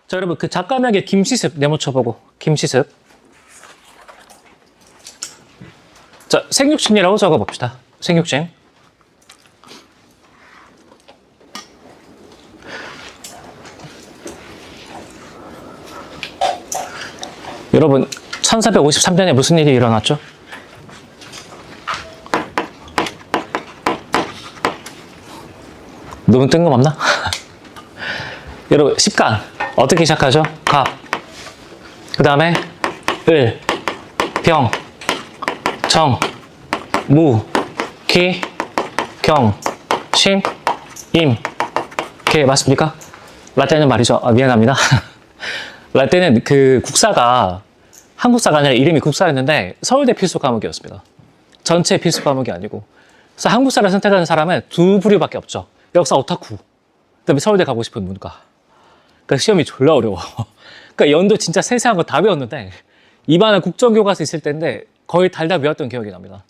자, 여러분, 그 작가명의 김시습 네모 쳐보고. 김시습. 자, 생육신이라고 적어봅시다. 생육신. 여러분, 1453년에 무슨 일이 일어났죠? 너무 뜬금없나? 여러분, 십간. 어떻게 시작하죠? 갑. 그 다음에 을, 병, 정, 무, 기, 경, 신, 임. 이렇게 맞습니까? 라떼는 말이죠. 미안합니다. 라떼는 그 국사가 한국사가 아니라 이름이 국사였는데 서울대 필수 과목이었습니다. 전체 필수 과목이 아니고. 그래서 한국사를 선택하는 사람은 두 부류밖에 없죠. 역사 오타쿠. 그다음에 서울대 가고 싶은 문과. 그러니까 시험이 졸라 어려워. 그러니까 연도 진짜 세세한 거 다 외웠는데 이반은 국정교과서 있을 때인데 거의 달달 외웠던 기억이 납니다.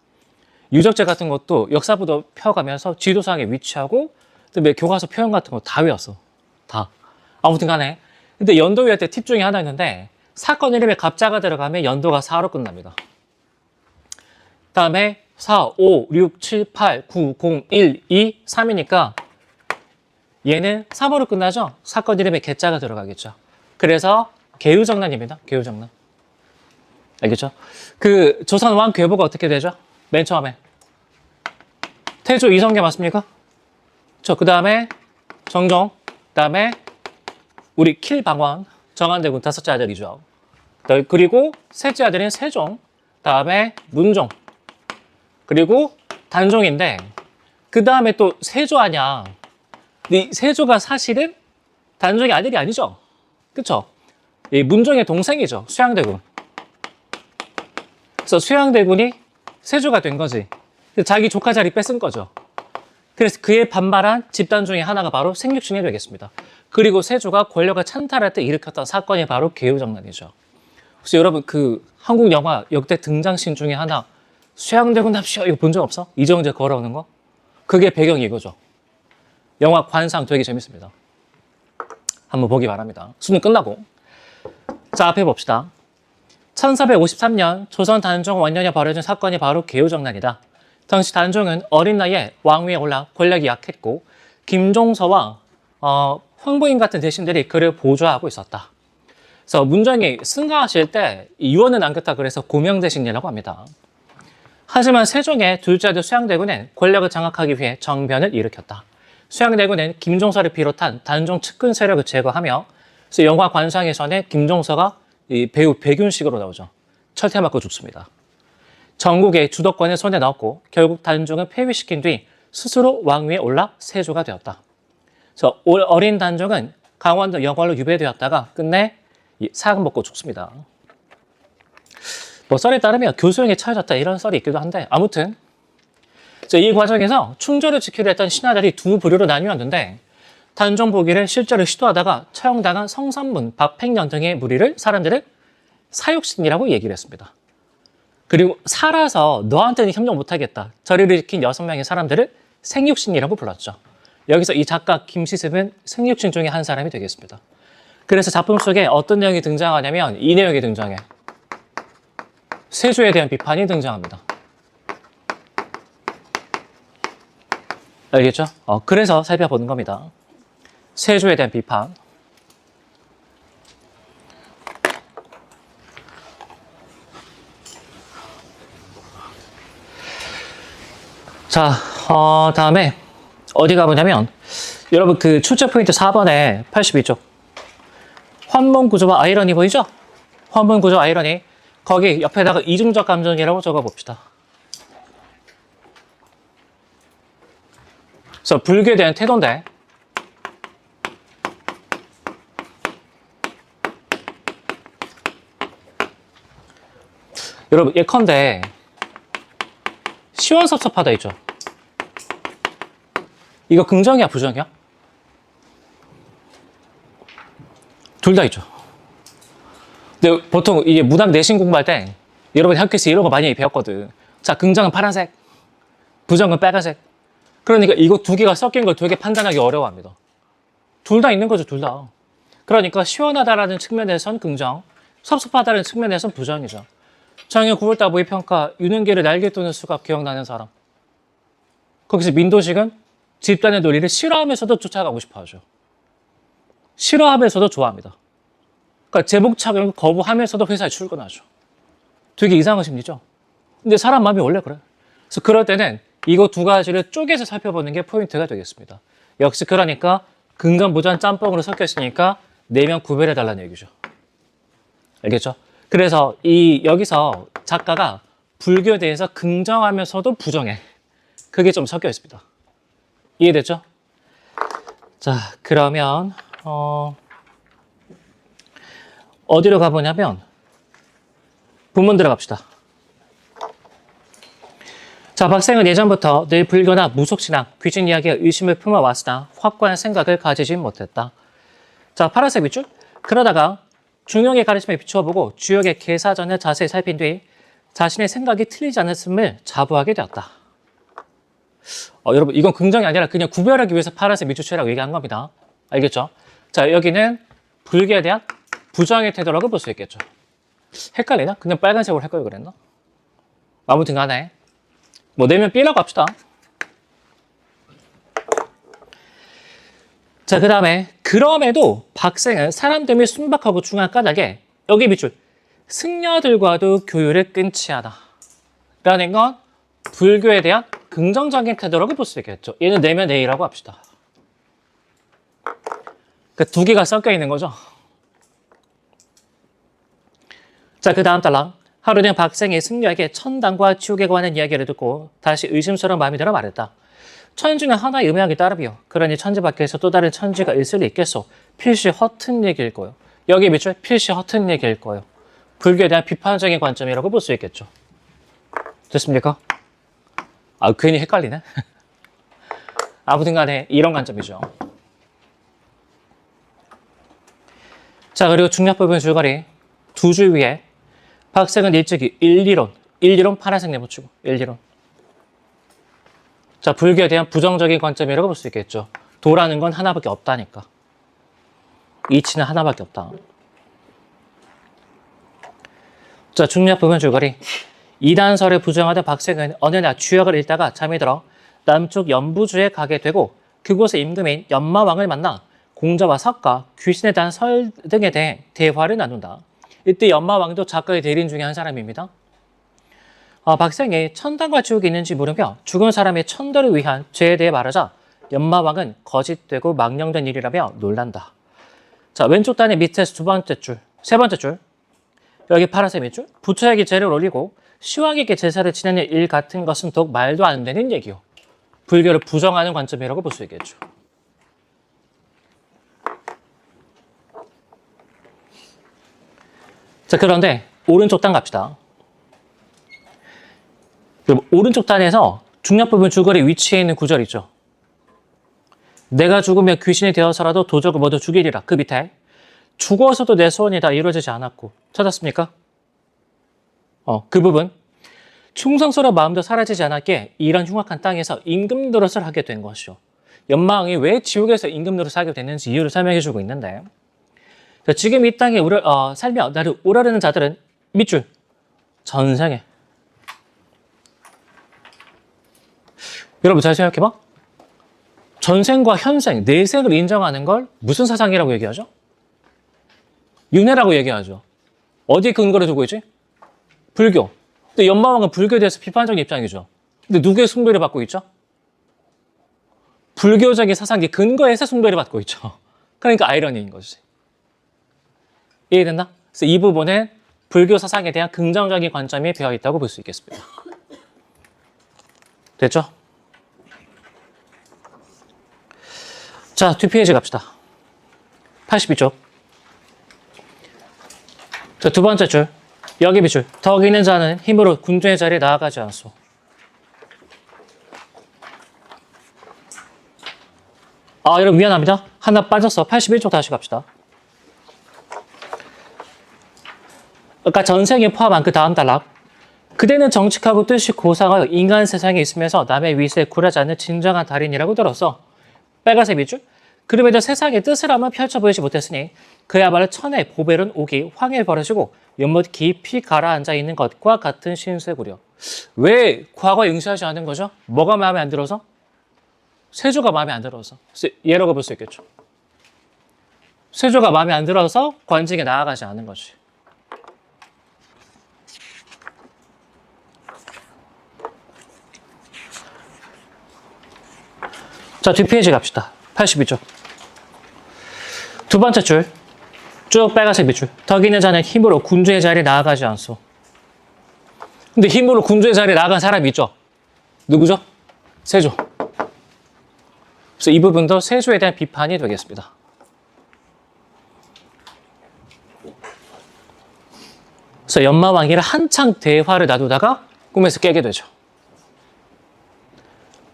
유적재 같은 것도 역사부도 펴가면서 지도상에 위치하고 그다음에 교과서 표현 같은 거 다 외웠어. 다. 아무튼 간에. 근데 연도 외울 때 팁 중에 하나 있는데 사건 이름에 갑자가 들어가면 연도가 4로 끝납니다. 다음에 4, 5, 6, 7, 8, 9, 0, 1, 2, 3이니까 얘는 3으로 끝나죠? 사건 이름에 개자가 들어가겠죠. 그래서 개유정난입니다. 개유정난. 알겠죠? 그 조선 왕 괴보가 어떻게 되죠? 맨 처음에. 태조 이성계 맞습니까? 그 다음에 정종, 그 다음에 우리 킬방원, 정한대군 다섯째 아들이죠. 그리고 셋째 아들인 세종, 다음에 문종, 그리고 단종인데 그 다음에 또 세조 아냐. 이 세조가 사실은 단종의 아들이 아니죠. 그쵸? 이 문종의 동생이죠. 수양대군. 그래서 수양대군이 세조가 된 거지. 자기 조카 자리 뺏은 거죠. 그래서 그에 반발한 집단 중에 하나가 바로 생육신이 되겠습니다. 그리고 세조가 권력을 찬탈할 때 일으켰던 사건이 바로 개유정난이죠. 혹시 여러분 그 한국 영화 역대 등장신 중에 하나 수양대군 납시오 이거 본 적 없어? 이정재 걸어오는 거? 그게 배경이 이거죠. 영화 관상 되게 재밌습니다. 한번 보기 바랍니다. 수능 끝나고. 자, 앞에 봅시다. 1453년 조선 단종 원년에 벌어진 사건이 바로 개유정난이다. 당시 단종은 어린 나이에 왕위에 올라 권력이 약했고 김종서와 황보인 같은 대신들이 그를 보좌하고 있었다. 그래서 문종이 승가하실 때 유언을 남겼다 그래서 고명대신이라고 합니다. 하지만 세종의 둘째 아들 수양대군은 권력을 장악하기 위해 정변을 일으켰다. 수양대군은 김종서를 비롯한 단종 측근 세력을 제거하며 그래서 영화 관상에서는 김종서가 이 배우 백윤식으로 나오죠. 철퇴 맞고 죽습니다. 전국의 주도권을 손에 넣었고 결국 단종을 폐위시킨 뒤 스스로 왕위에 올라 세조가 되었다. 그래서 어린 단종은 강원도 영월로 유배되었다가 끝내 사약 먹고 죽습니다. 뭐 썰에 따르면 교수형에 처해졌다 이런 썰이 있기도 한데 아무튼 이 과정에서 충조를 지키려 했던 신하들이 두 부류로 나뉘었는데 단종 보기를 실제로 시도하다가 처형당한 성삼문, 박팽년 등의 무리를 사람들은 사육신이라고 얘기를 했습니다. 그리고 살아서 너한테는 협력 못하겠다. 저리를 지킨 6명의 사람들을 생육신이라고 불렀죠. 여기서 이 작가 김시습은 생육신 중에 한 사람이 되겠습니다. 그래서 작품 속에 어떤 내용이 등장하냐면 이 내용이 등장해. 세조에 대한 비판이 등장합니다. 알겠죠? 그래서 살펴보는 겁니다. 세조에 대한 비판. 자, 다음에 어디 가보냐면 여러분 그 출제 포인트 4번에 82쪽 환문 구조와 아이러니 보이죠? 환문 구조 아이러니 거기 옆에다가 이중적 감정이라고 적어봅시다. 그래서 불교에 대한 태도인데 여러분 예컨대 시원섭섭하다 있죠? 이거 긍정이야 부정이야? 둘 다 있죠. 근데 보통 이게 문학 내신 공부할 때 여러분이 학교에서 이런 거 많이 배웠거든. 자, 긍정은 파란색, 부정은 빨간색. 그러니까 이거 두 개가 섞인 걸 되게 판단하기 어려워합니다. 둘 다 있는 거죠, 둘 다. 그러니까 시원하다라는 측면에선 긍정, 섭섭하다는 측면에선 부정이죠. 작년 9월달 모의평가 유능계를 날개 또는 수갑 기억나는 사람. 거기서 민도식은 집단의 논리를 싫어하면서도 쫓아가고 싶어 하죠. 싫어하면서도 좋아합니다. 그러니까 제복 착용을 거부하면서도 회사에 출근하죠. 되게 이상한 심리죠. 근데 사람 마음이 원래 그래. 그래서 그럴 때는 이거 두 가지를 쪼개서 살펴보는 게 포인트가 되겠습니다. 역시 그러니까 근간부전 짬뽕으로 섞여 있으니까 내면 구별해달라는 얘기죠. 알겠죠? 그래서 여기서 작가가 불교에 대해서 긍정하면서도 부정해. 그게 좀 섞여 있습니다. 이해됐죠? 자, 그러면 어디로 가보냐면 본문 들어갑시다. 자, 박생은 예전부터 늘 불교나 무속신앙, 귀신 이야기에 의심을 품어왔으나 확고한 생각을 가지진 못했다. 자, 파란색 밑줄. 그러다가 중용의 가르침에 비추어보고 주역의 개사전을 자세히 살핀 뒤 자신의 생각이 틀리지 않았음을 자부하게 되었다. 여러분, 이건 긍정이 아니라 그냥 구별하기 위해서 파란색 밑줄치라고 얘기한 겁니다. 알겠죠? 자, 여기는 불교에 대한 부정의 태도라고 볼 수 있겠죠. 헷갈리나? 그냥 빨간색으로 할 걸 그랬나? 아무튼 간에 뭐 내면 B라고 합시다. 자, 그 다음에 그럼에도 박생은 사람됨이 순박하고 중한 까닭에 여기 밑줄 승려들과도 교류를 끊지 않아 라는 건 불교에 대한 긍정적인 태도라고 볼 수 있겠죠. 얘는 내면 A라고 합시다. 그 두 개가 섞여 있는 거죠. 자, 그 다음 달랑. 하루는 박생이 승려에게 천당과 지옥에 관한 이야기를 듣고 다시 의심스러운 마음이 들어 말했다. 천지는 하나의 음향이 따르비요. 그러니 천지 밖에서 또 다른 천지가 있을 리 있겠소. 필시 허튼 얘기일 거예요. 여기 밑줄 필시 허튼 얘기일 거예요. 불교에 대한 비판적인 관점이라고 볼 수 있겠죠. 됐습니까? 괜히 헷갈리네. 아무튼 간에 이런 관점이죠. 자, 그리고 중략 부분 줄거리 두 줄 위에 박생은 일찍이 일리론 파란색 내붙이고 일리론. 자, 불교에 대한 부정적인 관점이라고 볼 수 있겠죠. 도라는 건 하나밖에 없다니까. 이치는 하나밖에 없다. 자, 중략 부분 줄거리. 이단설을 부정하던 박생은 어느 날 주역을 읽다가 잠이 들어 남쪽 연부주에 가게 되고 그곳의 임금인 연마왕을 만나 공자와 석가, 귀신에 대한 설 등에 대해 대화를 나눈다. 이때 연마왕도 작가의 대리인 중에 한 사람입니다. 박생이 천당과 지옥이 있는지 물으며 죽은 사람의 천도를 위한 죄에 대해 말하자 연마왕은 거짓되고 망령된 일이라며 놀란다. 자, 왼쪽 단의 밑에서 세 번째 줄. 여기 파란색 밑줄. 부처에게 제를 올리고 시왕에게 제사를 지내는 일 같은 것은 더욱 말도 안 되는 얘기요. 불교를 부정하는 관점이라고 볼 수 있겠죠. 자, 그런데 오른쪽 단 갑시다. 오른쪽 단에서 중략 부분 줄거리 위치에 있는 구절 있죠. 내가 죽으면 귀신이 되어서라도 도적을 모두 죽이리라. 그 밑에 죽어서도 내 소원이 다 이루어지지 않았고. 찾았습니까? 그 부분. 충성스러운 마음도 사라지지 않았기에 이런 흉악한 땅에서 임금 노릇을 하게 된 것이요. 연마왕이 왜 지옥에서 임금 노릇을 하게 됐는지 이유를 설명해 주고 있는데 지금 이 땅에 살며 나를 우러르는 자들은 밑줄 전생에. 여러분 잘 생각해봐. 전생과 현생, 내생을 인정하는 걸 무슨 사상이라고 얘기하죠? 윤회라고 얘기하죠. 어디에 근거를 두고 있지? 불교. 근데 연마왕은 불교에 대해서 비판적인 입장이죠. 근데 누구의 숭배를 받고 있죠? 불교적인 사상의 근거에서 숭배를 받고 있죠. 그러니까 아이러니인 거지. 이해됐나? 그래서 이 부분은 불교 사상에 대한 긍정적인 관점이 배어 있다고 볼 수 있겠습니다. 됐죠? 자, 뒷페이지 갑시다. 82쪽. 자, 두 번째 줄. 여기 밑줄. 덕 있는 자는 힘으로 군주의 자리에 나아가지 않소. 여러분 미안합니다. 하나 빠졌어. 81쪽 다시 갑시다. 아까 전생에 포함한 그 다음 단락. 그대는 정직하고 뜻이 고상하여 인간 세상에 있으면서 남의 위세에 굴하지 않는 진정한 달인이라고 들었어. 빨간색 밑줄. 그럼에도 세상의 뜻을 아마 펼쳐 보이지 못했으니 그야말로 천의 보배론 오기 황해 버려지고 연못 깊이 가라앉아 있는 것과 같은 신세구려. 왜 과거에 응시하지 않은 거죠? 뭐가 마음에 안 들어서? 세조가 마음에 안 들어서. 예라고 볼 수 있겠죠. 세조가 마음에 안 들어서 관직에 나아가지 않은 거지. 자, 뒷페이지 갑시다. 82쪽. 두 번째 줄. 쭉 빨간색 밑줄. 덕 있는 자는 힘으로 군주의 자리에 나아가지 않소. 근데 힘으로 군주의 자리에 나아간 사람이 있죠. 누구죠? 세조. 그래서 이 부분도 세조에 대한 비판이 되겠습니다. 그래서 연마왕이랑 한창 대화를 놔두다가 꿈에서 깨게 되죠.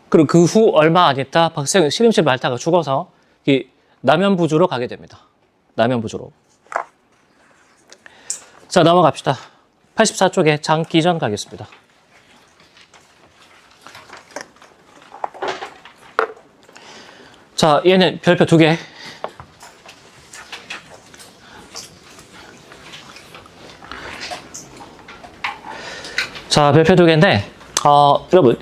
그리고 그 후 얼마 안 있다 박세웅 시름실 말타가 죽어서 이 남연부주로 가게 됩니다. 남연부주로. 자, 넘어갑시다. 84쪽에 장기전 가겠습니다. 자, 얘는 별표 2개. 자, 별표 2개인데, 여러분,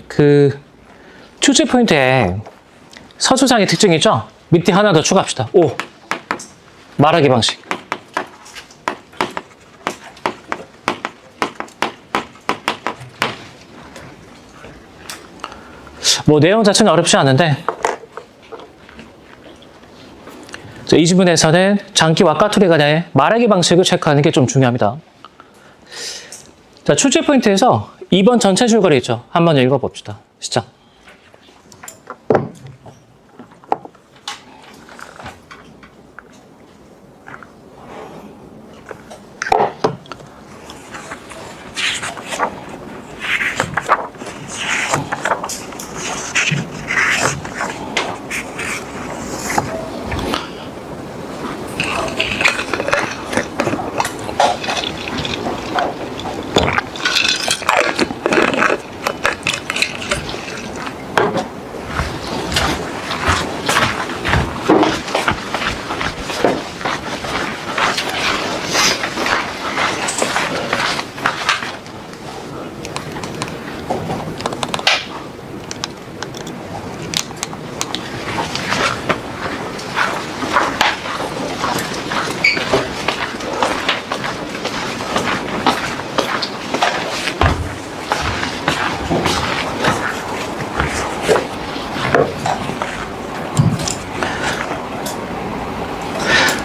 출제 포인트에 서술상의 특징이 있죠? 밑에 하나 더 추가합시다. 5. 말하기 방식. 뭐 내용 자체는 어렵지 않은데 이 지문에서는 장기와 까투리 간의 말하기 방식을 체크하는 게 좀 중요합니다. 자, 출제 포인트에서 2번 전체 줄거리 있죠? 한번 읽어봅시다. 시작.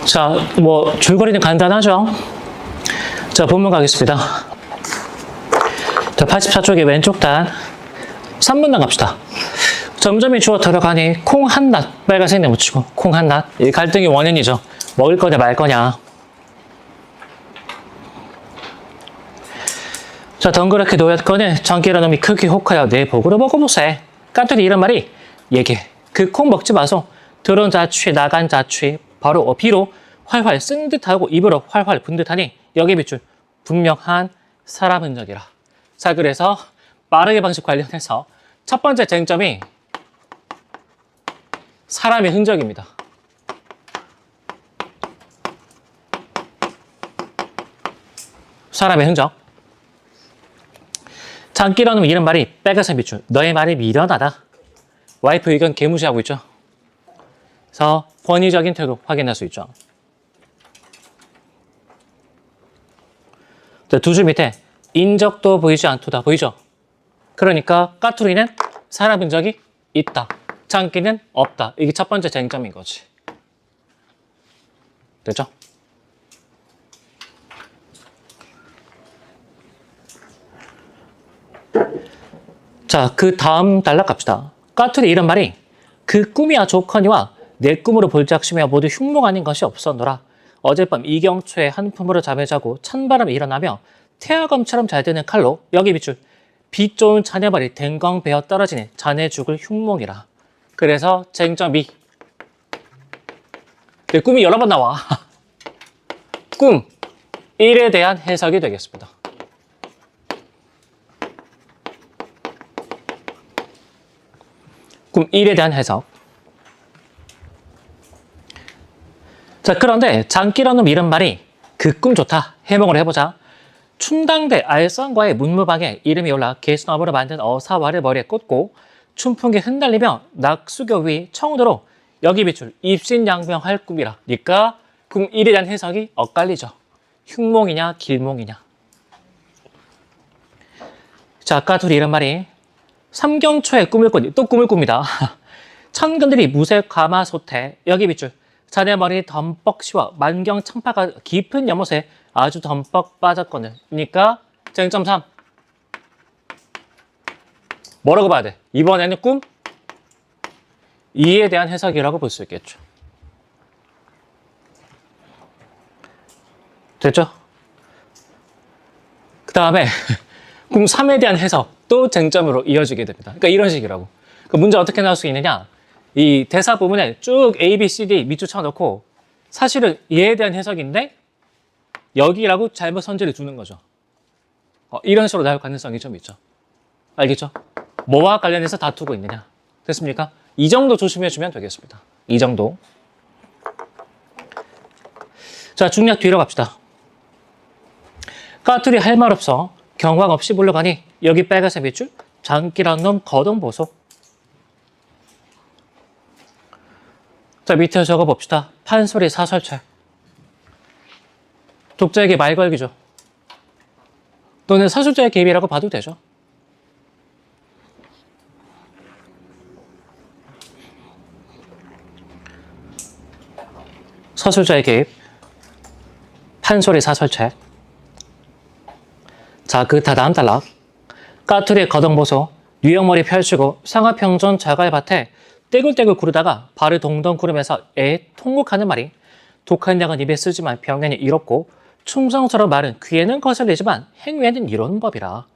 자, 뭐 줄거리는 간단하죠? 자, 본문 가겠습니다. 자, 84쪽에 왼쪽 단 3문단 갑시다. 점점이 주어 들어가니 콩 한 낫, 빨간색 내묻히고 콩 한 낫. 이 갈등의 원인이죠. 먹을 거냐 말 거냐. 자, 덩그랗게 놓였거늘 장기라 놈이 크게 혹하여 내 복으로 먹어보세. 까투리 이런 말이 얘게 그 콩 먹지 마소. 들어온 자취 나간 자취 바로 비로 활활 쓴 듯하고 입으로 활활 분 듯하니 여기 밑줄 분명한 사람 흔적이라. 자, 그래서 빠르게 방식 관련해서 첫 번째 쟁점이 사람의 흔적입니다. 사람의 흔적. 장기라는 이런 말이 빨간색 밑줄. 너의 말이 미련하다. 와이프 의견 개무시하고 있죠. 그래서 권위적인 태도 확인할 수 있죠. 두 줄 밑에 인적도 보이지 않도다. 보이죠? 그러니까 까투리는 사람 흔적이 있다. 장기는 없다. 이게 첫 번째 쟁점인 거지. 됐죠? 자, 그 다음 단락 갑시다. 까투리 이런 말이 그 꿈이야 좋거니와 내 꿈으로 볼작심이야 모두 흉몽 아닌 것이 없었노라. 어젯밤 이경초에 한품으로 잠을 자고 찬바람이 일어나며 태아검처럼 잘 드는 칼로 여기 밑줄 빛 좋은 자네발이 댕광 베어 떨어지는 자네 죽을 흉몽이라. 그래서 쟁점이 내 꿈이 여러 번 나와. 꿈 1에 대한 해석이 되겠습니다. 꿈 1에 대한 해석. 자, 그런데 장기라는 놈 이런 말이 그 꿈 좋다. 해몽을 해보자. 춘당대 알선과의 문무방에 이름이 올라 개수나무로 만든 어사화를 머리에 꽂고 춘풍기 흔들리며 낙수교 위 청도로 여기 비출 입신양명할 꿈이라. 그러니까 꿈 1에 대한 해석이 엇갈리죠. 흉몽이냐 길몽이냐. 자, 아까 둘이 이런 말이 삼경초에 꿈을 꾼, 또 꿈을 꿉니다. 천근들이 무색 가마솥에 여기 비출 자네 머리 덤뻑 씌워 만경 청파가 깊은 연못에 아주 덤뻑 빠졌거늘. 그러니까 쟁점 3. 뭐라고 봐야 돼? 이번에는 꿈? 이에 대한 해석이라고 볼 수 있겠죠. 됐죠? 그 다음에 꿈 3에 대한 해석 또 쟁점으로 이어지게 됩니다. 그러니까 이런 식이라고. 그 문제 어떻게 나올 수 있느냐? 이 대사 부분에 쭉 A, B, C, D 밑줄 쳐놓고 사실은 얘에 대한 해석인데 여기라고 잘못 선지를 두는 거죠. 이런 식으로 나올 가능성이 좀 있죠. 알겠죠? 뭐와 관련해서 다투고 있느냐. 됐습니까? 이 정도 조심해 주면 되겠습니다. 이 정도. 자, 중략 뒤로 갑시다. 까투리 할 말 없어. 경황 없이 물러가니 여기 빨간색 밑줄 장기란 놈 거동보소. 자, 밑에 적어봅시다. 판소리 사설책. 독자에게 말 걸기죠. 또는 사술자의 개입이라고 봐도 되죠. 서술자의 개입, 판소리 사설책. 자, 그 다음 단락. 까투리의 거동보소, 뉴욕머리 펼치고 상하평전 자갈밭에 떼굴떼굴 구르다가 발을 동동 구르면서 통곡하는 말이 독한 약은 입에 쓰지만 병연이 이롭고 충성스러운 말은 귀에는 거슬리지만 행위에는 이로는 법이라.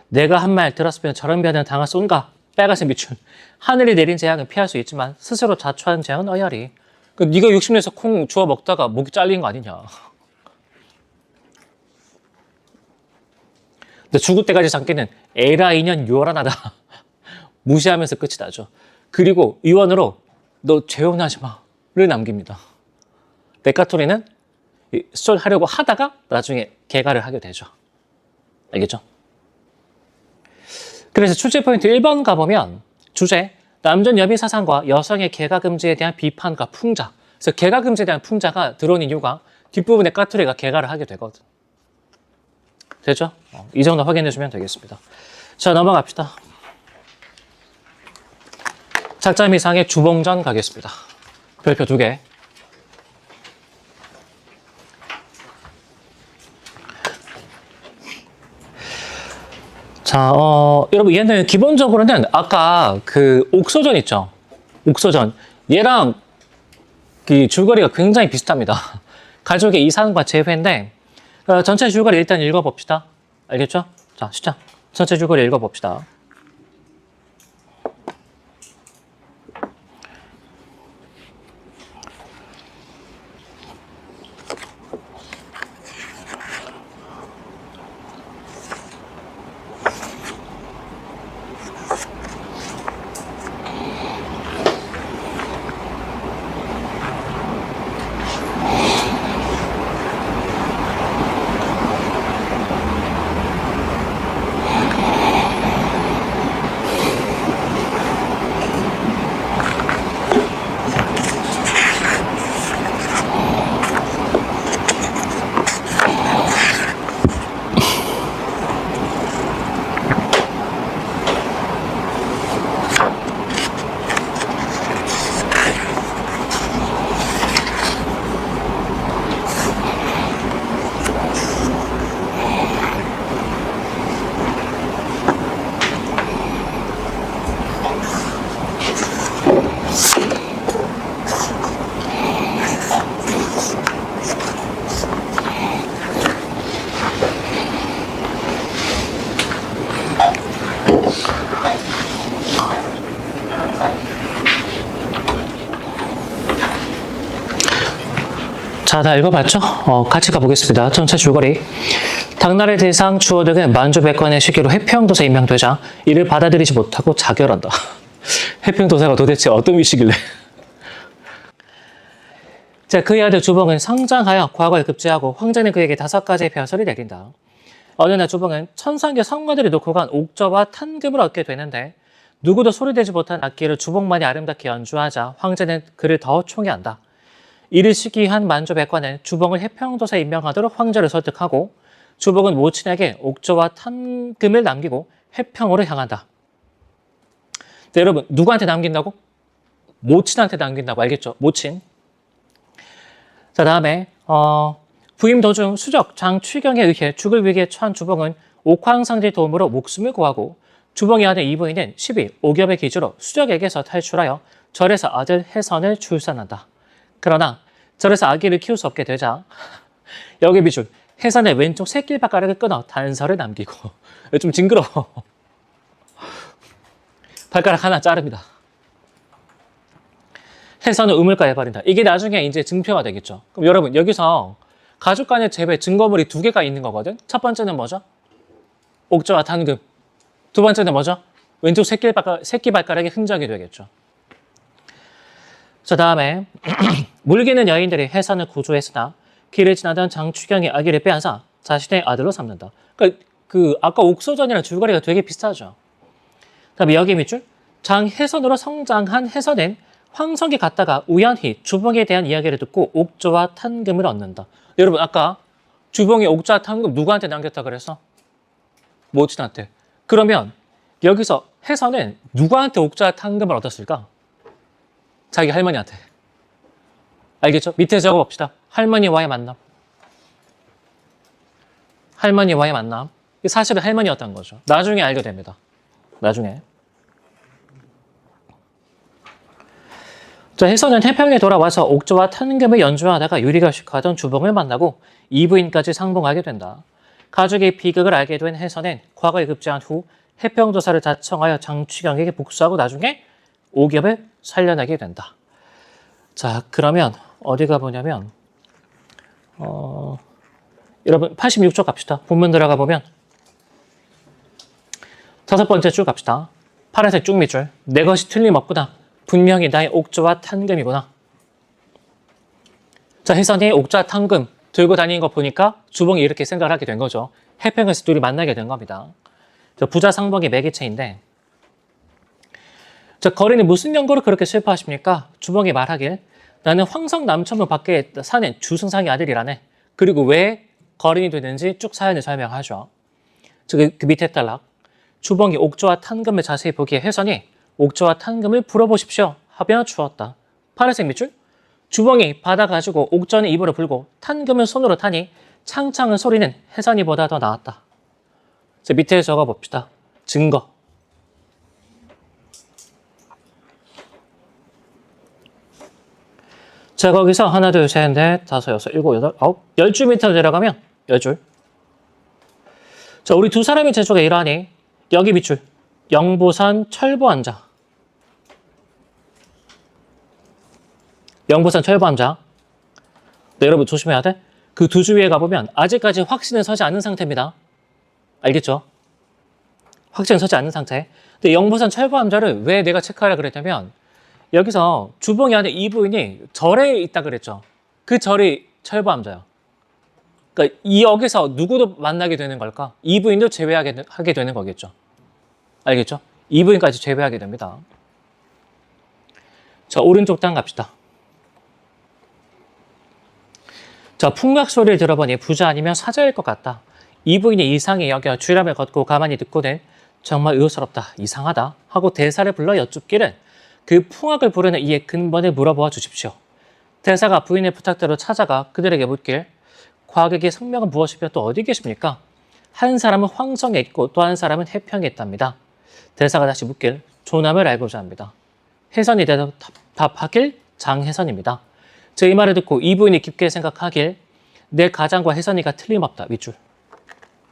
내가 한 말 들었으면 저런 변은 당할 쏜가. 빨간색 밑줄. 하늘이 내린 재앙은 피할 수 있지만 스스로 자초한 재앙은 어야리. 네가 욕심내서 콩 주워 먹다가 목이 잘린 거 아니냐. 근데 죽을 때까지 장기는 에라 인연 요란하다. 무시하면서 끝이 나죠. 그리고 의원으로 너 재혼하지 마를 남깁니다. 데카토리는 수술하려고 하다가 나중에 개가를 하게 되죠. 알겠죠? 그래서 출제 포인트 1번 가보면 주제, 남전 여비 사상과 여성의 개가 금지에 대한 비판과 풍자. 그래서 개가 금지에 대한 풍자가 들어온 이유가 뒷부분에 까투리가 개가를 하게 되거든. 됐죠? 이 정도 확인해 주면 되겠습니다. 자, 넘어갑시다. 작자 미상의 주봉전 가겠습니다. 별표 2개. 자, 여러분 얘는 기본적으로는 아까 그 옥소전 있죠? 옥소전. 얘랑 그 줄거리가 굉장히 비슷합니다. 가족의 이상과 재회인데 전체 줄거리 일단 읽어봅시다. 알겠죠? 자, 시작. 전체 줄거리 읽어봅시다. 자, 다 읽어봤죠? 같이 가보겠습니다. 전체 줄거리. 당나라의 대상 주어 등은 만주백관의 시기로 해평도사 임명되자 이를 받아들이지 못하고 자결한다. 해평도사가 도대체 어떤 위시길래? 자, 그의 아들 주봉은 성장하여 과거에 급제하고 황제는 그에게 5가지의 벼슬을 내린다. 어느 날 주봉은 천상계 성가들이 놓고 간 옥저와 탄금을 얻게 되는데 누구도 소리내지 못한 악기를 주봉만이 아름답게 연주하자 황제는 그를 더 총애한다. 이를 시기한 만주백관은 주봉을 해평도사에 임명하도록 황제를 설득하고 주봉은 모친에게 옥저와 탄금을 남기고 해평으로 향한다. 네, 여러분 누구한테 남긴다고? 모친한테 남긴다고. 알겠죠? 모친. 자, 다음에 부임 도중 수적 장취경에 의해 죽을 위기에 처한 주봉은 옥황상제의 도움으로 목숨을 구하고 주봉의 아들 이부인은 10일 옥엽의 기주로 수적에게서 탈출하여 절에서 아들 해선을 출산한다. 그러나 절에서 아기를 키울 수 없게 되자 여기 비줄 해선의 왼쪽 새끼발가락을 끊어 단서를 남기고 좀 징그러워. 발가락 하나 자릅니다. 해선은 우물가에 버린다. 이게 나중에 이제 증표가 되겠죠. 그럼 여러분 여기서 가족 간의 재배 증거물이 2개가 있는 거거든. 첫 번째는 뭐죠? 옥저와 탄금. 두 번째는 뭐죠? 왼쪽 새끼발가락의 흔적이 되겠죠. 자, 다음에 물기는 여인들이 해선을 구조했으나 길을 지나던 장추경이 아기를 빼앗아 자신의 아들로 삼는다. 그러니까 아까 옥소전이랑 줄거리가 되게 비슷하죠. 다음에 여기 밑줄 장해선으로 성장한 해선은 황성에 갔다가 우연히 주봉에 대한 이야기를 듣고 옥저와 탄금을 얻는다. 여러분 아까 주봉이 옥저와 탄금 누구한테 남겼다 그래서? 모친한테. 그러면 여기서 해선은 누구한테 옥저와 탄금을 얻었을까? 자기 할머니한테. 알겠죠? 밑에 적어봅시다. 할머니와의 만남. 할머니와의 만남. 사실은 할머니였던 거죠. 나중에 알게 됩니다. 나중에. 자, 해선은 해평에 돌아와서 옥저와 탄금을 연주하다가 유리결식하던 주봉을 만나고 이부인까지 상봉하게 된다. 가족의 비극을 알게 된 해선은 과거에 급제한 후 해평도사를 자청하여 장취경에게 복수하고 나중에 옥엽을 살려내게 된다. 자, 그러면 어디 가보냐면 여러분 86쪽 갑시다. 본문 들어가 보면 5번째 줄 갑시다. 파란색 쭉 밑줄. 내 것이 틀림없구나. 분명히 나의 옥저와 탄금이구나. 자, 해선이 옥저와 탄금 들고 다니는 거 보니까 주봉이 이렇게 생각을 하게 된 거죠. 해평에서 둘이 만나게 된 겁니다. 저 부자 상봉의 매개체인데 저 거린이 무슨 연고로 그렇게 슬퍼하십니까? 주봉이 말하길 나는 황성 남천문 밖에 사는 주승상의 아들이라네. 그리고 왜 거린이 되는지 쭉 사연을 설명하죠. 그 밑에 딸락 주봉이 옥저와 탄금을 자세히 보기에 해선이 옥저와 탄금을 불어보십시오 하며 주었다. 파란색 밑줄 주봉이 받아가지고 옥전을 입으로 불고 탄금을 손으로 타니 창창한 소리는 해선이보다 더 나았다. 자, 밑에 적어봅시다. 증거. 자, 거기서 하나, 둘, 셋, 넷, 다섯, 여섯, 일곱, 여덟, 아홉, 10줄 밑으로 내려가면 10줄. 자, 우리 두 사람의 제조가 이러하니 여기 밑줄 영보산 철보암자. 영보산 철보암자. 네, 여러분 조심해야 돼. 그 두 줄 위에 가보면 아직까지 확신은 서지 않는 상태입니다. 알겠죠? 확신은 서지 않는 상태. 근데 영보산 철보암자를 왜 내가 체크하라 그랬냐면 여기서 주봉이 안에 이부인이 절에 있다 그랬죠. 그 절이 철보암자야. 그러니까 여기서 누구도 만나게 되는 걸까? 이부인도 제외하게 되는 거겠죠. 알겠죠? 이부인까지 제외하게 됩니다. 자, 오른쪽 단 갑시다. 자, 풍악 소리를 들어보니 부자 아니면 사자일 것 같다. 이부인이 이상히 여겨 주람을 걷고 가만히 듣고는 정말 의혹스럽다, 이상하다 하고 대사를 불러 여쭙기를 그 풍악을 부르는 이의 근본을 물어보아 주십시오. 대사가 부인의 부탁대로 찾아가 그들에게 묻길 과객의 성명은 무엇이며 또 어디 계십니까? 한 사람은 황성에 있고 또 한 사람은 해평에 있답니다. 대사가 다시 묻길 조남을 알고자 합니다. 해선이 대답하길 장해선입니다. 제 이 말을 듣고 이 부인이 깊게 생각하길 내 가장과 해선이가 틀림없다. 밑줄.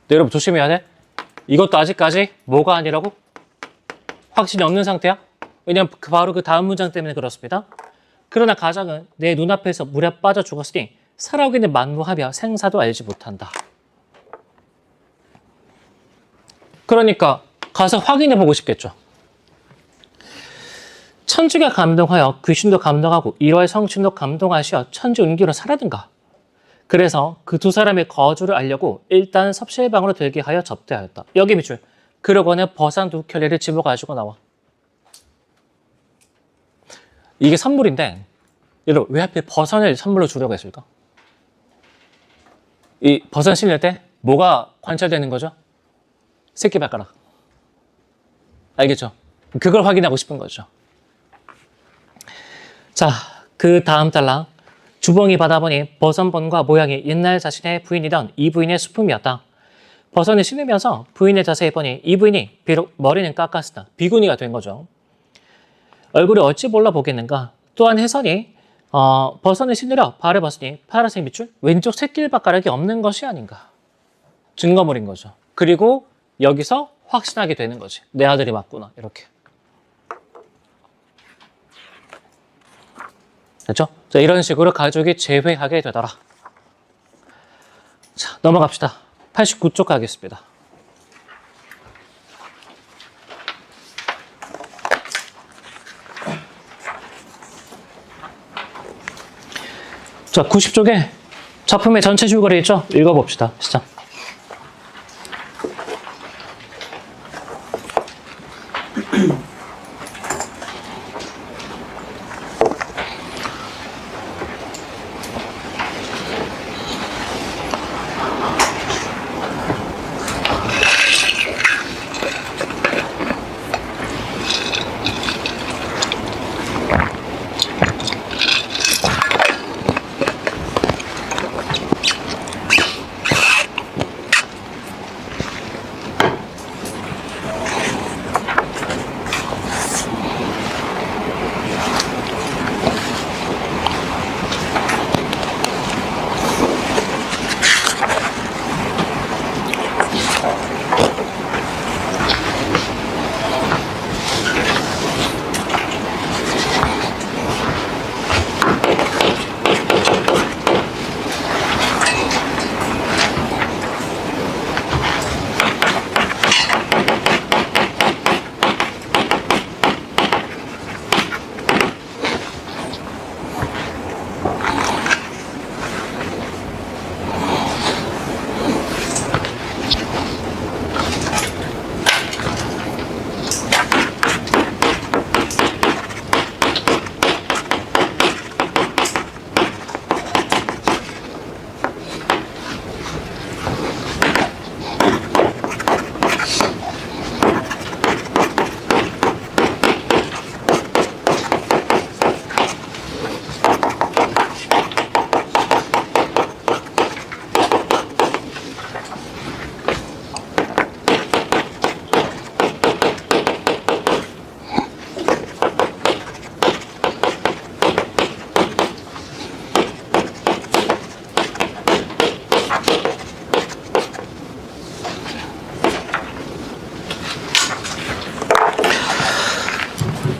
네, 여러분 조심해야 돼. 이것도 아직까지 뭐가 아니라고? 확신이 없는 상태야. 왜냐면 바로 그 다음 문장 때문에 그렇습니다. 그러나 가장은 내 눈앞에서 물에 빠져 죽었으니 살아오기는 만무하며 생사도 알지 못한다. 그러니까 가서 확인해 보고 싶겠죠. 천지가 감동하여 귀신도 감동하고 일화의 성신도 감동하시어 천지 운기로 살았는가. 그래서 그 두 사람의 거주를 알려고 일단 섭실방으로 들게 하여 접대하였다. 여기 밑줄. 그러고는 버산 두 켤레를 집어가지고 나와. 이게 선물인데 여러분 왜 하필 버선을 선물로 주려고 했을까? 이 버선 실릴 때 뭐가 관찰되는 거죠? 새끼발가락. 알겠죠? 그걸 확인하고 싶은 거죠. 자, 그 다음 달랑. 주봉이 받아보니 버선본과 모양이 옛날 자신의 부인이던 이 부인의 수품이었다. 버선을 신으면서 부인을 자세히 보니 이 부인이 비록 머리는 깎았으나 비구니가 된 거죠. 얼굴을 어찌 몰라 보겠는가. 또한 혜선이 버선을 신으려 발을 벗으니 파란색 밑줄 왼쪽 새끼발가락이 없는 것이 아닌가. 증거물인 거죠. 그리고 여기서 확신하게 되는 거지. 내 아들이 맞구나. 이렇게. 됐죠? 자, 이런 식으로 가족이 재회하게 되더라. 자, 넘어갑시다. 89쪽 가겠습니다. 자, 90쪽에 작품의 전체 줄거리 있죠? 읽어봅시다. 시작.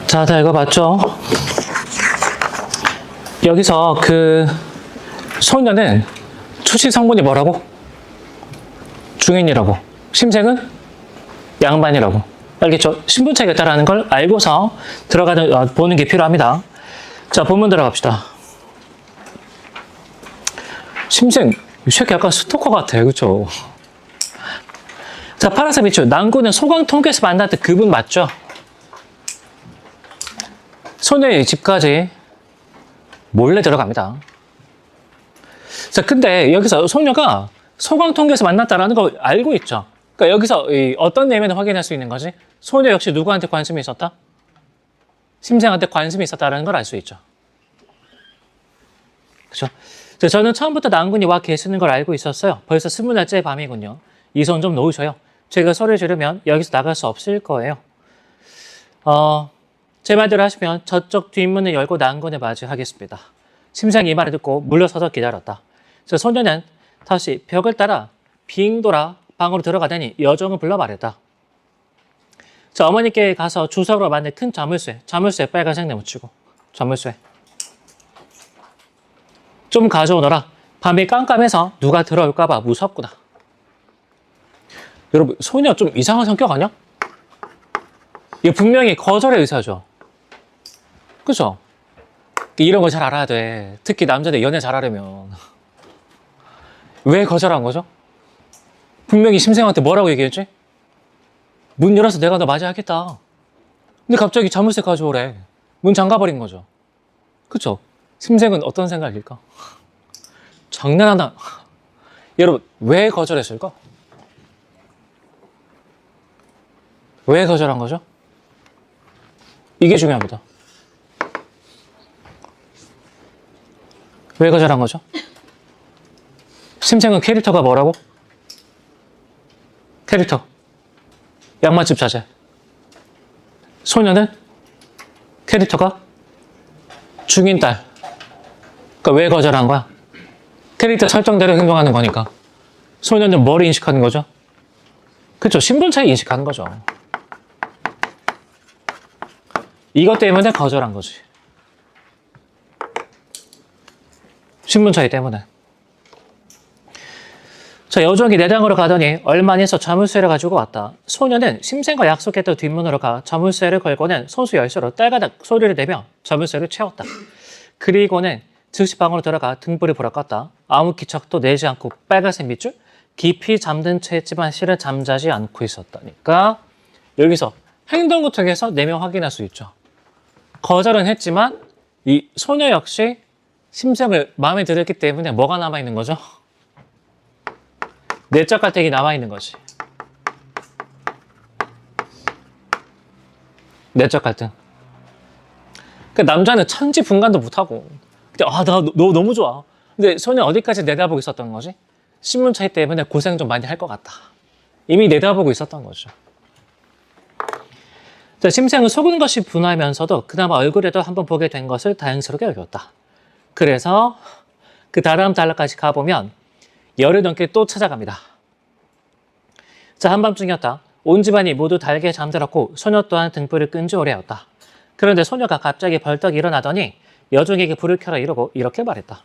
자, 다 읽어봤죠? 여기서 그 소녀는 초시 성분이 뭐라고? 중인이라고. 심생은 양반이라고. 알겠죠? 신분차가 있다는 걸 알고서 보는 게 필요합니다. 자, 본문 들어갑시다. 심생, 이 새끼 약간 스토커 같아. 그쵸? 자, 파란색 밑줄. 난구는 소강통교에서 만났던 그분 맞죠? 소녀의 집까지 몰래 들어갑니다. 자, 근데 여기서 소녀가 소강통교에서 만났다라는 걸 알고 있죠. 그러니까 여기서 어떤 내면을 확인할 수 있는 거지? 소녀 역시 누구한테 관심이 있었다? 심생한테 관심이 있었다는 걸 알 수 있죠. 그렇죠? 저는 처음부터 난군이 와 계시는 걸 알고 있었어요. 벌써 20날째 밤이군요. 이 손 좀 놓으셔요. 제가 소리를 지르면 여기서 나갈 수 없을 거예요. 제 말대로 하시면 저쪽 뒷문을 열고 난군을 맞이하겠습니다. 심상이 이 말을 듣고 물러서서 기다렸다. 소녀는 다시 벽을 따라 빙 돌아 방으로 들어가더니 여종을 불러 말했다. 자, 어머니께 가서 주석으로 만든 큰 자물쇠 빨간색 내묻히고 자물쇠 좀 가져오너라. 밤이 깜깜해서 누가 들어올까 봐 무섭구나. 여러분, 소녀 좀 이상한 성격 아니야? 이거 분명히 거절의 의사죠. 그죠? 이런 거 잘 알아야 돼. 특히 남자들 연애 잘하려면. 왜 거절한 거죠? 분명히 심생한테 뭐라고 얘기했지? 문 열어서 내가 너 맞이하겠다. 근데 갑자기 자물쇠 가져오래. 문 잠가버린 거죠. 그쵸? 심생은 어떤 생각일까? 장난하나? 여러분, 왜 거절했을까? 왜 거절한 거죠? 이게 중요합니다. 왜 거절한 거죠? 심생은 캐릭터가 뭐라고? 캐릭터. 양맛집 자제. 소녀는 캐릭터가 중인딸. 그러니까 왜 거절한 거야? 캐릭터 설정대로 행동하는 거니까. 소녀는 뭘 인식하는 거죠? 그쵸, 신분 차이 인식하는 거죠. 이것 때문에 거절한 거지. 신분 차이 때문에. 자, 여종이 내장으로 가더니 얼마니서 자물쇠를 가지고 왔다. 소녀는 심생과 약속했던 뒷문으로 가 자물쇠를 걸고는 손수 열쇠로 딸가닥 소리를 내며 자물쇠를 채웠다. 그리고는 즉시 방으로 들어가 등불을 불어 껐다. 아무 기척도 내지 않고 빨간색 밑줄 깊이 잠든 채 했지만 실은 잠자지 않고 있었다니까. 여기서 행동을 통해서 내면 확인할 수 있죠. 거절은 했지만 이 소녀 역시 심생을 마음에 들었기 때문에 뭐가 남아있는 거죠? 내적 갈등이 남아있는 거지. 내적 갈등. 그 남자는 천지분간도 못하고 근데 나 너 너무 좋아. 근데 소녀 어디까지 내다보고 있었던 거지? 신분 차이 때문에 고생 좀 많이 할 것 같다. 이미 내다보고 있었던 거죠. 자, 심생은 속은 것이 분하면서도 그나마 얼굴에도 한번 보게 된 것을 다행스럽게 여겼다. 그래서 그 다음 달러까지 가보면 열흘 넘게 또 찾아갑니다. 자, 한밤중이었다. 온 집안이 모두 달게 잠들었고 소녀 또한 등불을 끈 지 오래였다. 그런데 소녀가 갑자기 벌떡 일어나더니 여종에게 불을 켜라 이러고 이렇게 말했다.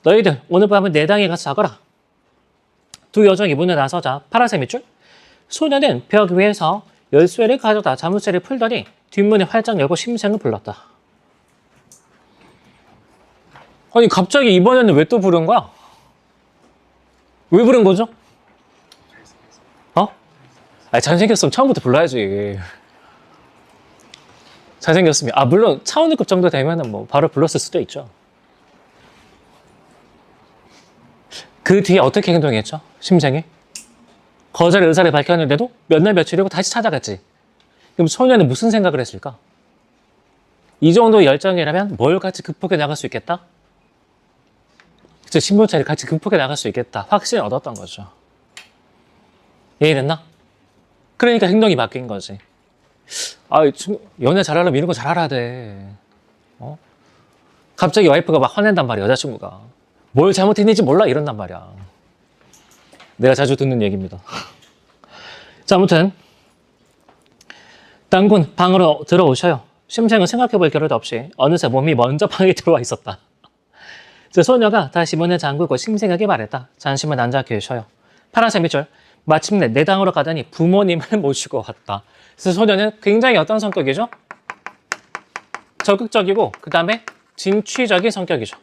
너희들 오늘 밤은 내 방에 가서 자거라. 두 여종이 문을 나서자 파란색 밑줄? 소녀는 벽 위에서 열쇠를 가져다 자물쇠를 풀더니 뒷문을 활짝 열고 심생을 불렀다. 아니 갑자기 이번에는 왜 또 부른 거야? 왜 부른 거죠? 잘생겼으면 처음부터 불러야지. 잘생겼으면. 물론 차은우급 정도 되면은 뭐 바로 불렀을 수도 있죠. 그 뒤에 어떻게 행동했죠? 심생이? 거절의 의사를 밝혔는데도 몇 날 며칠이고 다시 찾아갔지. 그럼 소녀는 무슨 생각을 했을까? 이 정도 열정이라면 뭘 같이 극복해 나갈 수 있겠다? 그쵸, 신분차를 같이 극복해 나갈 수 있겠다. 확신을 얻었던 거죠. 이해됐나? 그러니까 행동이 바뀐 거지. 연애 잘하려면 이런 거 잘 알아야 돼. 갑자기 와이프가 막 화낸단 말이야, 여자친구가. 뭘 잘못했는지 몰라 이런단 말이야. 내가 자주 듣는 얘기입니다. 자, 아무튼 당군 방으로 들어오셔요. 심생은 생각해볼 겨를도 없이 어느새 몸이 먼저 방에 들어와 있었다. 소녀가 다시 문을 잠그고 심생에게 말했다. 잠시만 앉아 계셔요. 파란색 밑줄. 마침내 내당으로 가더니 부모님을 모시고 왔다. 그래서 소녀는 굉장히 어떤 성격이죠? 적극적이고 그 다음에 진취적인 성격이죠.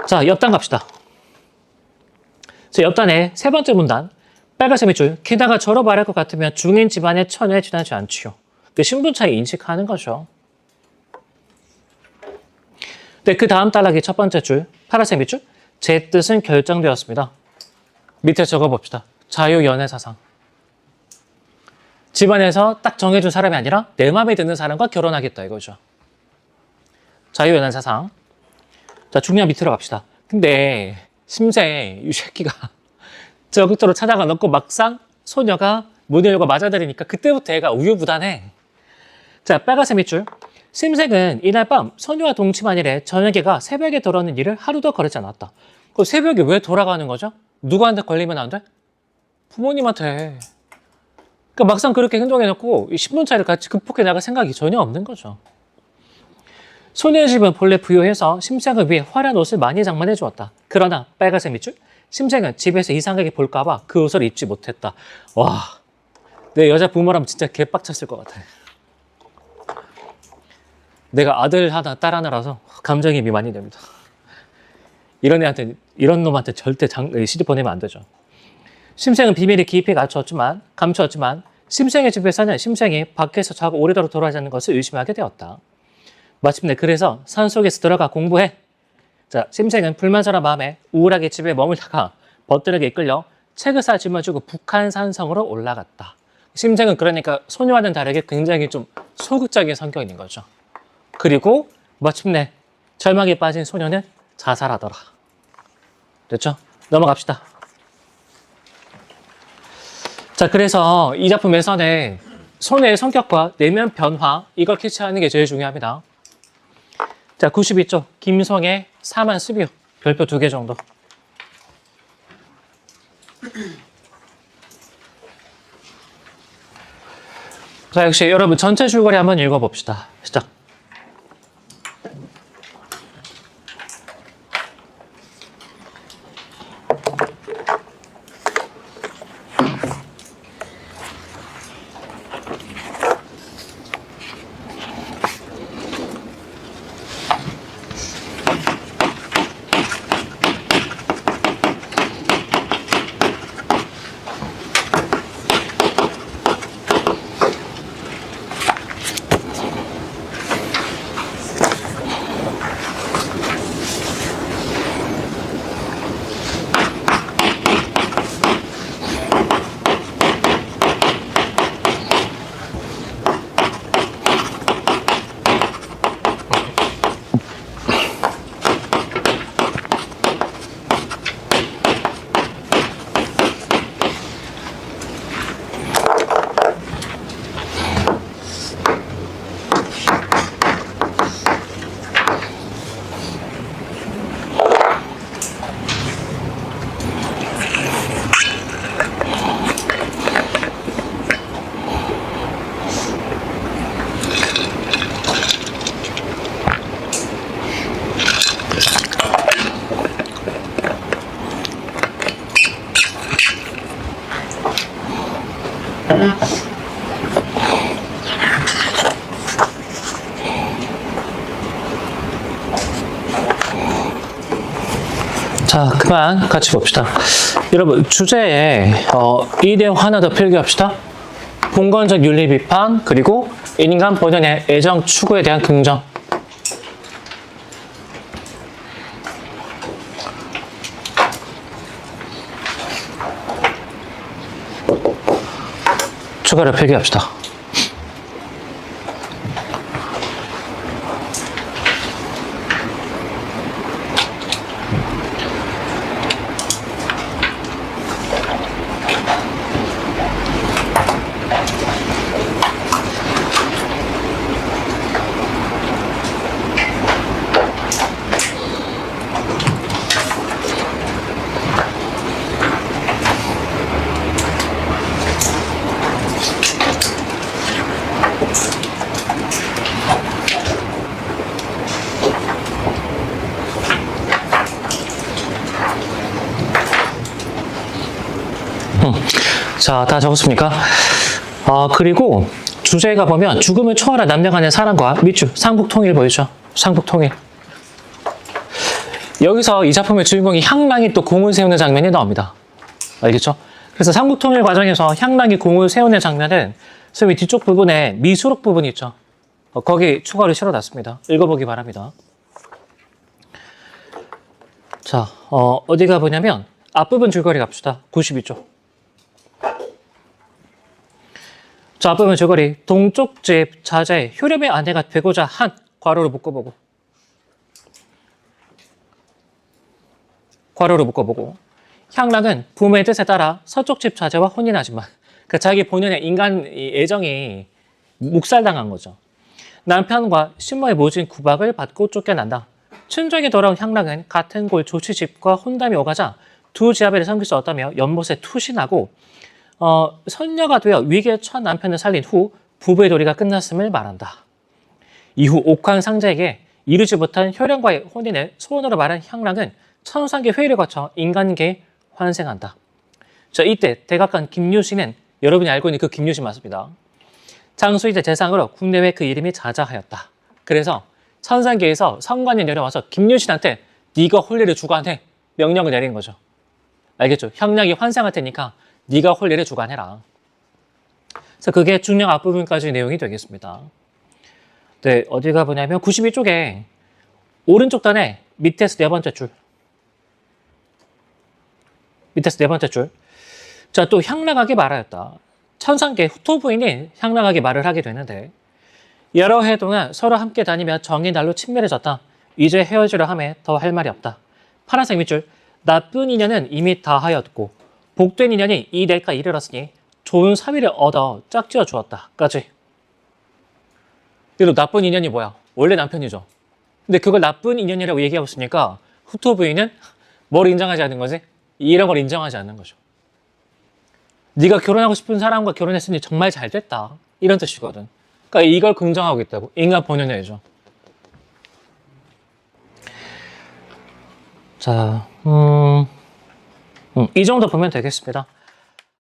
자, 옆단 갑시다. 옆단의 세 번째 문단. 빨간색 밑줄. 게다가 저러 말할 것 같으면 중인 집안의 처녀에 지나지 않지요. 그 신분 차이 인식하는 거죠. 네, 그 다음 단락의 첫 번째 줄. 파란색 밑줄. 제 뜻은 결정되었습니다. 밑에 적어봅시다. 자유연애사상. 집안에서 딱 정해준 사람이 아니라 내 마음에 드는 사람과 결혼하겠다 이거죠. 자유연애사상. 자, 중요한 밑으로 갑시다. 근데 심생 이 새끼가 적극적으로 찾아가 놓고 막상 소녀가 문을 열고 맞아들이니까 그때부터 애가 우유부단해. 자, 빨간색 밑줄. 심생은 이날 밤 소녀와 동침한 이래 저녁에가 새벽에 돌아오는 일을 하루도 거르지 않았다. 그 새벽에 왜 돌아가는 거죠? 누구한테 걸리면 안 돼? 부모님한테. 그러니까 막상 그렇게 행동해놓고 이 신분차이를 같이 극복해 나갈 생각이 전혀 없는 거죠. 소녀의 집은 본래 부유해서 심생을 위해 화려한 옷을 많이 장만해 주었다. 그러나 빨간색 밑줄. 심생은 집에서 이상하게 볼까봐 그 옷을 입지 못했다. 와, 내 여자 부모라면 진짜 개빡쳤을 것 같아. 내가 아들 하나 딸 하나라서 감정이입이 많이 됩니다. 이런 놈한테 절대 시집 보내면 안 되죠. 심생은 비밀이 깊이 감추었지만 심생의 집에서는 심생이 밖에서 자고 오래도록 돌아가지 않는 것을 의심하게 되었다. 마침내 그래서 산속에서 들어가 공부해. 자, 심생은 불만스러운 마음에 우울하게 집에 머물다가 벗들에게 이끌려 책을 사 짊어지고 북한산성으로 올라갔다. 심생은 그러니까 소녀와는 다르게 굉장히 좀 소극적인 성격인 거죠. 그리고 마침내 절망에 빠진 소녀는 자살하더라. 됐죠? 넘어갑시다. 자, 그래서 이 작품에서는 소녀의 성격과 내면 변화, 이걸 캐치하는 게 제일 중요합니다. 자, 92쪽 김성의 사만 스비우 별표 2개 정도. 자, 역시 여러분 전체 줄거리 한번 읽어봅시다. 시작. 자, 그만 같이 봅시다. 여러분, 주제에 이 내용 하나 더 필기합시다. 봉건적 윤리 비판, 그리고 인간 본연의 애정 추구에 대한 긍정. 추가로 필기합시다. 자, 다 적었습니까? 그리고 주제가 보면 죽음을 초월한 남녀 간의 사랑과 밑줄, 상북통일 보이죠? 상북통일. 여기서 이 작품의 주인공이 향랑이 또 공을 세우는 장면이 나옵니다. 알겠죠? 그래서 상북통일 과정에서 향랑이 공을 세우는 장면은 선생님이 뒤쪽 부분에 미수록 부분이 있죠? 거기 추가로 실어놨습니다. 읽어보기 바랍니다. 자, 어디가 보냐면 앞부분 줄거리 갑시다. 92쪽. 자, 앞부분 줄거리. 동쪽 집 자자의 효렴의 아내가 되고자 한 괄호로 묶어보고. 괄호로 묶어보고. 향락은 부모의 뜻에 따라 서쪽 집 자제와 혼인하지만 그러니까 자기 본연의 인간 애정이 묵살당한 거죠. 남편과 신모의 모진 구박을 받고 쫓겨난다. 춘정에 돌아온 향락은 같은 골 조치집과 혼담이 오가자 두 지아벨을 섬길 수 없다며 연못에 투신하고 선녀가 되어 위기에 처한 남편을 살린 후 부부의 도리가 끝났음을 말한다. 이후 옥황 상제에게 이루지 못한 효령과의 혼인을 소원으로 말한 향락은 천상계 회의를 거쳐 인간계에 환생한다. 자, 이때 대각관 김유신은 여러분이 알고 있는 그 김유신 맞습니다. 장수이제 재상으로 국내외 그 이름이 자자하였다. 그래서 천상계에서 성관이 내려와서 김유신한테 네가 홀리를 주관해 명령을 내린 거죠. 알겠죠? 형량이 환상할 테니까 네가 홀리를 주관해라. 그래서 그게 중령 앞부분까지 내용이 되겠습니다. 네, 어디가 보냐면 92쪽에 오른쪽 단에 밑에서 네 번째 줄. 밑에서 네 번째 줄. 자, 또 향락하게 말하였다. 천상계 후토 부인이 향락하게 말을 하게 되는데 여러 해 동안 서로 함께 다니며 정의 날로 친밀해졌다. 이제 헤어지려 함에 더 할 말이 없다. 파란색 밑줄. 나쁜 인연은 이미 다 하였고 복된 인연이 이 내가 이르렀으니 좋은 사위를 얻어 짝지어 주었다. 까지. 그래도 나쁜 인연이 뭐야? 원래 남편이죠. 근데 그걸 나쁜 인연이라고 얘기하고 있으니까 후토 부인은 뭘 인정하지 않는 거지? 이런 걸 인정하지 않는 거죠. 네가 결혼하고 싶은 사람과 결혼했으니 정말 잘 됐다. 이런 뜻이거든. 그러니까 이걸 긍정하고 있다고. 인간 본연의죠. 자, 이 정도 보면 되겠습니다.